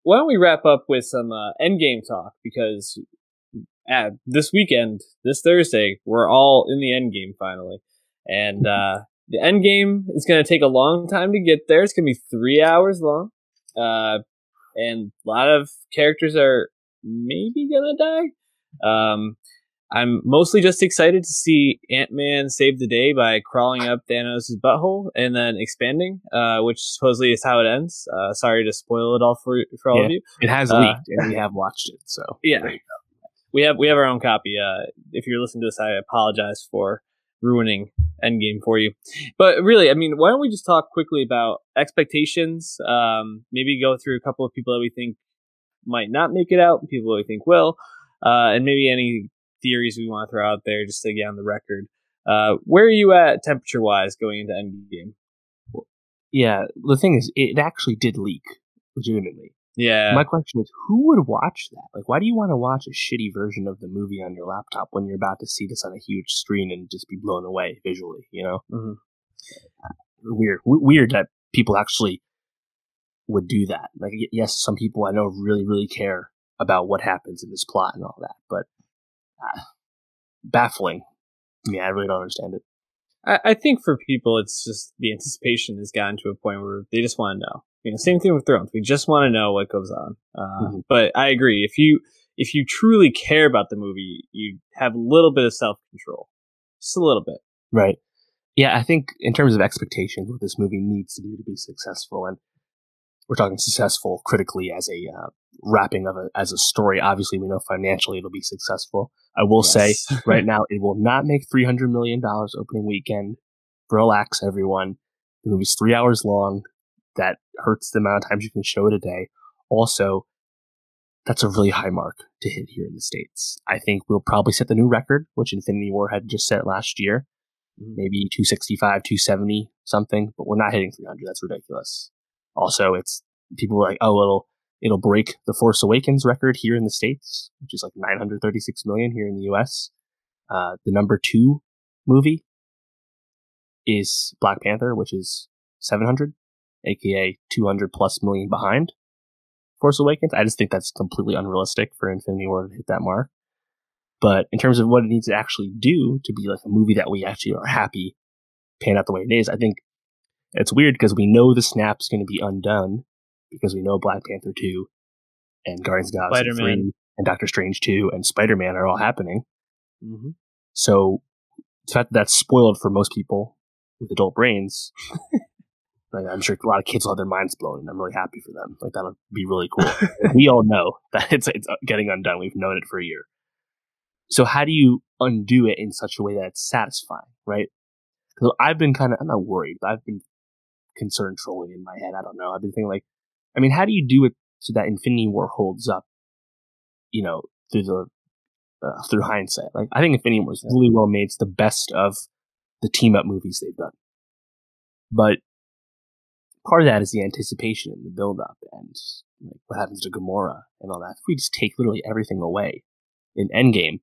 why don't we wrap up with some Endgame talk? Because this weekend, this Thursday, we're all in the Endgame finally. And the Endgame is going to take a long time to get there. It's going to be 3 hours long. And a lot of characters are maybe going to die. I'm mostly just excited to see Ant-Man save the day by crawling up Thanos' butthole and then expanding, which supposedly is how it ends. Sorry to spoil it all for all of you. It has leaked, and we have watched it. So yeah, we have our own copy. If you're listening to this, I apologize for ruining Endgame for you. But really, I mean, why don't we just talk quickly about expectations? Maybe go through a couple of people that we think might not make it out, people that we think will, and maybe any theories we want to throw out there just to get on the record. Where are you at temperature-wise going into Endgame? Yeah, the thing is, it actually did leak, legitimately. Yeah. My question is, who would watch that? Like, why do you want to watch a shitty version of the movie on your laptop when you're about to see this on a huge screen and just be blown away visually, you know? Mm-hmm. Weird that people actually would do that. Like, yes, some people I know really, really care about what happens in this plot and all that, but baffling. Yeah, I really don't understand it. I think for people, it's just the anticipation has gotten to a point where they just want to know. You know, same thing with Thrones. We just want to know what goes on. But I agree. If you truly care about the movie, you have a little bit of self-control, just a little bit. Right. Yeah, I think in terms of expectations, what this movie needs to do to be successful, and we're talking successful critically as a wrapping of as a story. Obviously, we know financially it'll be successful. I will say right now, it will not make $300 million opening weekend. Relax, everyone. The movie's 3 hours long. That hurts the amount of times you can show it a day. Also, that's a really high mark to hit here in the States. I think we'll probably set the new record, which Infinity War had just set last year. Maybe 265, 270 something, but we're not hitting 300. That's ridiculous. Also, it's people were like, oh, it'll break the Force Awakens record here in the States, which is like 936 million here in the US. The number 2 movie is Black Panther, which is 700, aka 200 plus million behind Force Awakens. I just think that's completely unrealistic for Infinity War to hit that mark. But in terms of what it needs to actually do to be like a movie that we actually are happy pan out the way it is, I think it's weird because we know the snap's going to be undone because we know Black Panther 2 and Guardians of the Galaxy 3 and Doctor Strange 2 and Spider-Man are all happening. Mm-hmm. So the fact that that's spoiled for most people with adult brains, like, I'm sure a lot of kids will have their minds blown, and I'm really happy for them. Like, that'll be really cool. We all know that it's getting undone. We've known it for a year. So how do you undo it in such a way that it's satisfying, right? Because I'm not worried, but I've been concerned trolling in my head. I don't know. I've been thinking like, I mean, how do you do it so that Infinity War holds up, you know, through hindsight? Like, I think Infinity War is really well made. It's the best of the team up movies they've done. But part of that is the anticipation and the build up and like what happens to Gamora and all that. If we just take literally everything away in Endgame,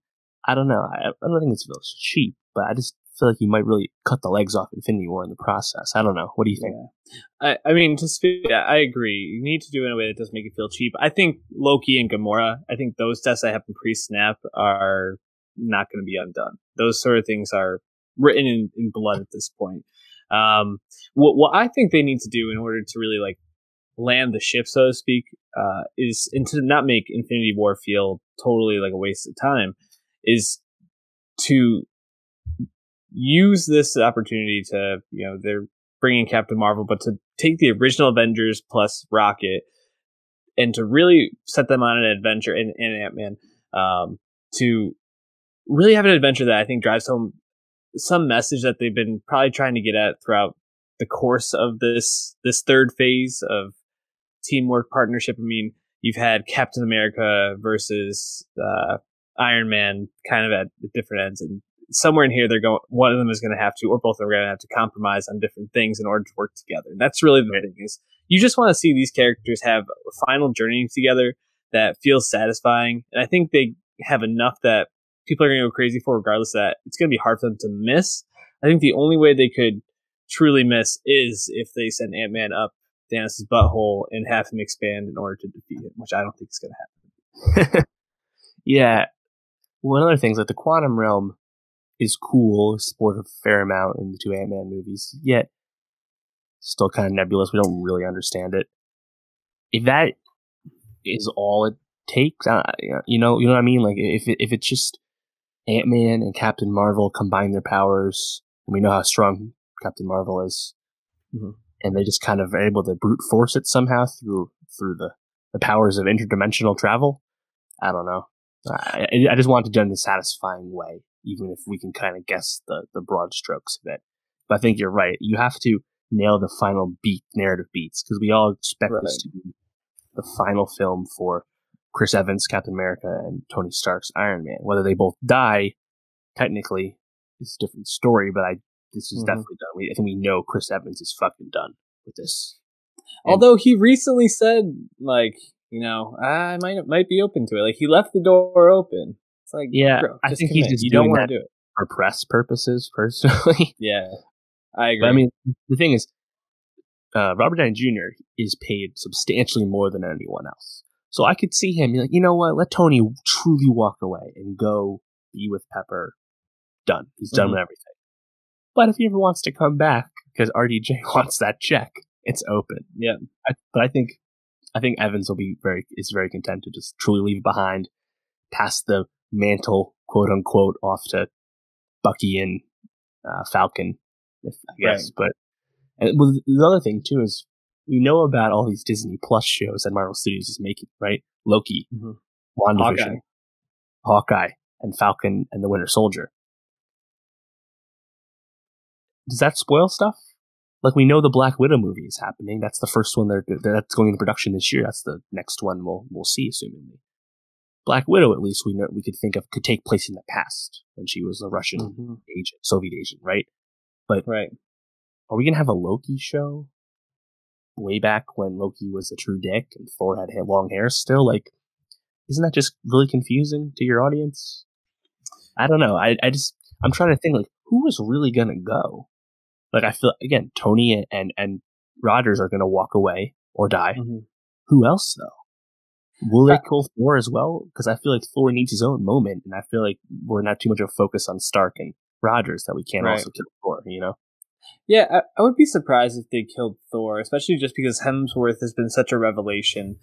I don't know. I don't think it feels cheap, but I just feel like you might really cut the legs off Infinity War in the process. I don't know. What do you think? Yeah. I mean, I agree. You need to do it in a way that doesn't make it feel cheap. I think Loki and Gamora, I think those deaths that happen pre-snap are not going to be undone. Those sort of things are written in blood at this point. What I think they need to do in order to really like land the ship, so to speak, is, and to not make Infinity War feel totally like a waste of time, is to use this opportunity to, you know, they're bringing Captain Marvel, but to take the original Avengers plus Rocket and to really set them on an adventure, and Ant-Man, to really have an adventure that I think drives home some message that they've been probably trying to get at throughout the course of this third phase of teamwork partnership. I mean, you've had Captain America versus Iron Man kind of at different ends, and somewhere in here they're going, one of them is going to have to, or both of them are going to have to compromise on different things in order to work together. And that's really the thing, is you just want to see these characters have a final journey together that feels satisfying. And I think they have enough that people are going to go crazy for, regardless of that. It's going to be hard for them to miss. I think the only way they could truly miss is if they send Ant-Man up Thanos' butthole and have him expand in order to defeat him, which I don't think is going to happen. Yeah. One other thing is that the quantum realm is cool, explored a fair amount in the two Ant-Man movies, yet still kind of nebulous. We don't really understand it. If that is all it takes, you know what I mean? Like if it's just Ant-Man and Captain Marvel combine their powers, and we know how strong Captain Marvel is, and they just kind of are able to brute force it somehow through the powers of interdimensional travel. I don't know. I just want it done in a satisfying way, even if we can kind of guess the broad strokes of it. But I think you're right. You have to nail the final narrative beats, because we all expect this to be the final film for Chris Evans, Captain America, and Tony Stark's Iron Man. Whether they both die, technically, is a different story, but this is definitely done. I think we know Chris Evans is fucking done with this. Although he recently said, like, you know, I might be open to it. Like, he left the door open. It's like, yeah, bro, I think commit. he's just you doing don't want that to do it for press purposes, personally. Yeah, I agree. But I mean, the thing is, Robert Downey Jr. is paid substantially more than anyone else. So I could see him be like, you know what, let Tony truly walk away and go be with Pepper. Done. He's done with everything. But if he ever wants to come back, because RDJ wants that check, it's open. Yeah. But I think Evans is very content to just truly leave behind, pass the mantle, quote unquote, off to Bucky and Falcon, I guess. Right. But the other thing too is we know about all these Disney Plus shows that Marvel Studios is making, right? Loki, WandaVision, Hawkeye, and Falcon and the Winter Soldier. Does that spoil stuff? Like, we know the Black Widow movie is happening. That's the first one that's going into production this year. That's the next one we'll see, assumingly. Black Widow, at least we could think of, could take place in the past when she was a Russian agent, Soviet agent, right? But are we gonna have a Loki show way back when Loki was a true dick and Thor had long hair still? Like, isn't that just really confusing to your audience? I don't know. I'm trying to think, like, who is really gonna go? Like, I feel, again, Tony and Rogers are going to walk away or die. Who else, though? Will they kill Thor as well? Because I feel like Thor needs his own moment, and I feel like we're not too much of a focus on Stark and Rogers that we can't also kill Thor, you know? Yeah, I would be surprised if they killed Thor, especially just because Hemsworth has been such a revelation.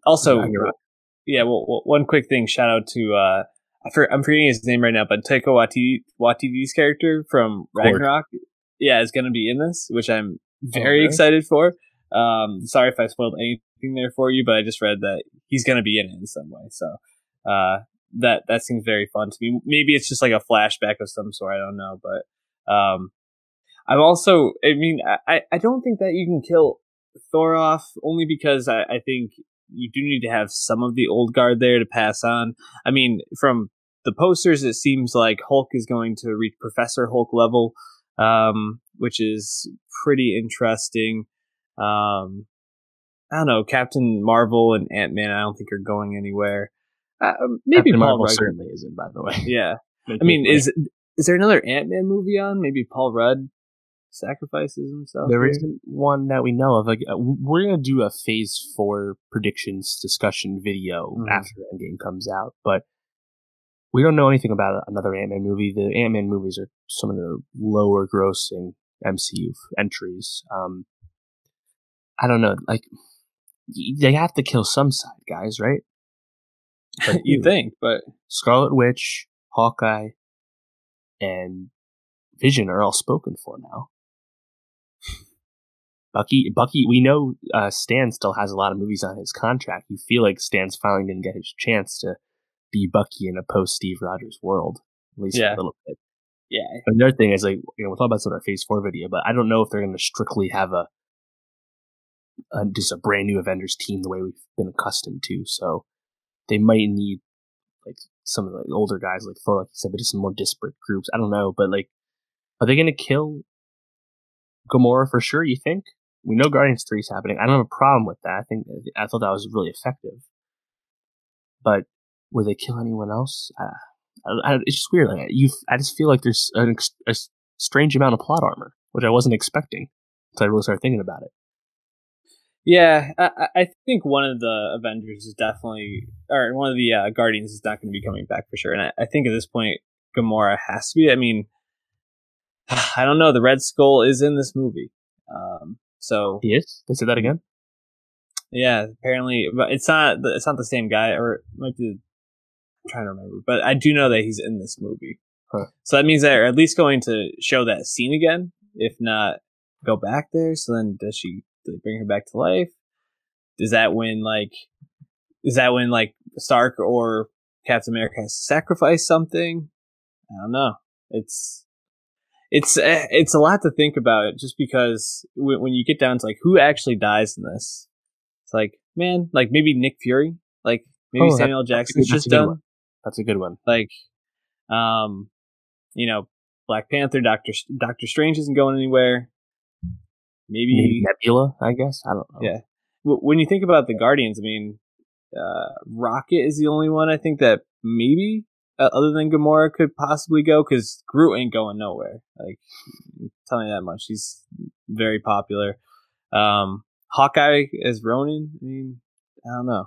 Also, one quick thing, shout out to... I'm forgetting his name right now, but Taika Waititi's character from Ragnarok, is going to be in this, which I'm very excited for. Sorry if I spoiled anything there for you, but I just read that he's going to be in it in some way. So that seems very fun to me. Maybe it's just like a flashback of some sort. I don't know, but I'm also. I mean, I don't think that you can kill Thor off, only because I think you do need to have some of the old guard there to pass on. I mean, from the posters, it seems like Hulk is going to reach Professor Hulk level, which is pretty interesting. I don't know. Captain Marvel and Ant-Man, I don't think are going anywhere. Maybe Captain Paul Marvel Rudd certainly isn't, by the way. Yeah. I mean, is there another Ant-Man movie on? Maybe Paul Rudd sacrifices himself? There isn't one that we know of. Like, we're going to do a Phase 4 predictions discussion video after Endgame comes out, but we don't know anything about another Ant-Man movie. The Ant-Man movies are some of the lower grossing MCU entries. I don't know. Like, they have to kill some side guys, right? You think, but Scarlet Witch, Hawkeye, and Vision are all spoken for now. Bucky, we know Stan still has a lot of movies on his contract. You feel like Stan's finally going to get his chance to be Bucky in a post-Steve Rogers world, at least a little bit. Yeah. But another thing is, like, you know, we'll talk about this in our Phase 4 video, but I don't know if they're going to strictly have just a brand new Avengers team the way we've been accustomed to. So they might need, like, some of the older guys like Thor, like you said, but just some more disparate groups. I don't know, but, like, are they going to kill Gamora for sure, you think? We know Guardians 3 is happening. I don't have a problem with that. I thought that was really effective. But will they kill anyone else? It's just weird. Like, I just feel like there's a strange amount of plot armor, which I wasn't expecting. So I really started thinking about it. Yeah, I think one of the Avengers is definitely, or one of the Guardians is not going to be coming back for sure. And I think at this point, Gamora has to be. I mean, I don't know. The Red Skull is in this movie, so He is. They said that again. yeah. Apparently, but it's not. It's not the same guy, or it might be. I'm trying to remember, but I do know that he's in this movie. Huh. So that means they're at least going to show that scene again, if not go back there. So then, do they bring her back to life? Is that when like Stark or Captain America has to sacrifice something? I don't know. It's a lot to think about, just because when you get down to like who actually dies in this, it's like, man, like maybe Nick Fury, like maybe Samuel Jackson's just done. That's a good one. Like, Black Panther, Doctor Strange isn't going anywhere. Maybe Nebula, I guess. I don't know. Yeah. When you think about the Guardians, I mean, Rocket is the only one I think that maybe, other than Gamora, could possibly go, because Groot ain't going nowhere. Like, I'm telling you that much. He's very popular. Hawkeye as Ronin, I mean, I don't know.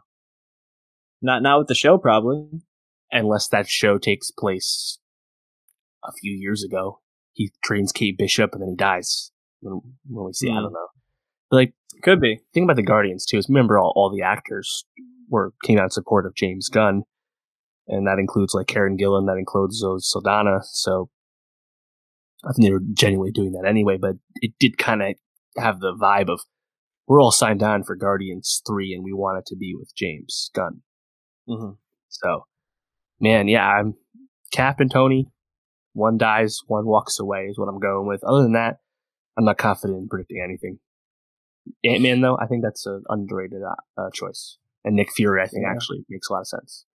Not with the show, probably. Unless that show takes place a few years ago. He trains Kate Bishop and then he dies when we see. I don't know. But like, could be. Think about the Guardians too. Is remember all the actors came out in support of James Gunn, and that includes like Karen Gillan, that includes Zoe Saldana. So I think they were genuinely doing that anyway. But it did kind of have the vibe of we're all signed on for Guardians 3, and we want it to be with James Gunn. Mm-hmm. So, man, yeah, I'm Cap and Tony. One dies, one walks away is what I'm going with. Other than that, I'm not confident in predicting anything. Ant-Man, though, I think that's an underrated choice. And Nick Fury, I think, actually makes a lot of sense.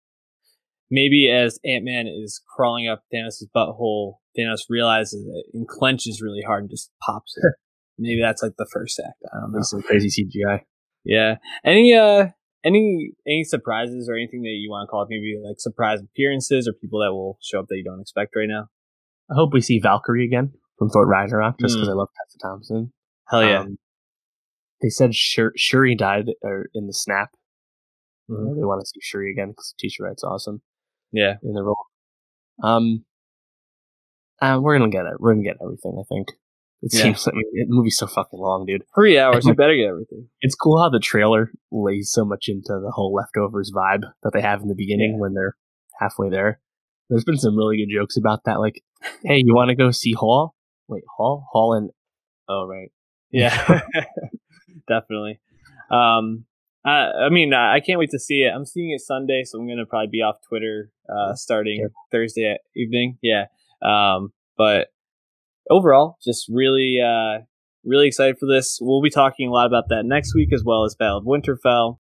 Maybe as Ant-Man is crawling up Thanos' butthole, Thanos realizes it and clenches really hard and just pops it. Maybe that's like the first act. I don't know. Some crazy CGI. Yeah. Any surprises or anything that you want to call it? Maybe like surprise appearances or people that will show up that you don't expect right now? I hope we see Valkyrie again from Thor Ragnarok, just because I love Tessa Thompson. Hell yeah. They said Shuri died in the snap. Mm-hmm. They want to see Shuri again because Tisha Wright's awesome. Yeah, in the role. We're gonna get it. We're gonna get everything. I think it seems like the movie's so fucking long, dude. 3 hours. You better get everything. It's cool how the trailer lays so much into the whole Leftovers vibe that they have in the beginning when they're halfway there. There's been some really good jokes about that. Like, hey, you want to go see Hall? Wait, Hall and oh right, yeah, definitely. I mean, I can't wait to see it. I'm seeing it Sunday, so I'm going to probably be off Twitter starting Thursday evening. Yeah. But overall, just really excited for this. We'll be talking a lot about that next week, as well as Battle of Winterfell.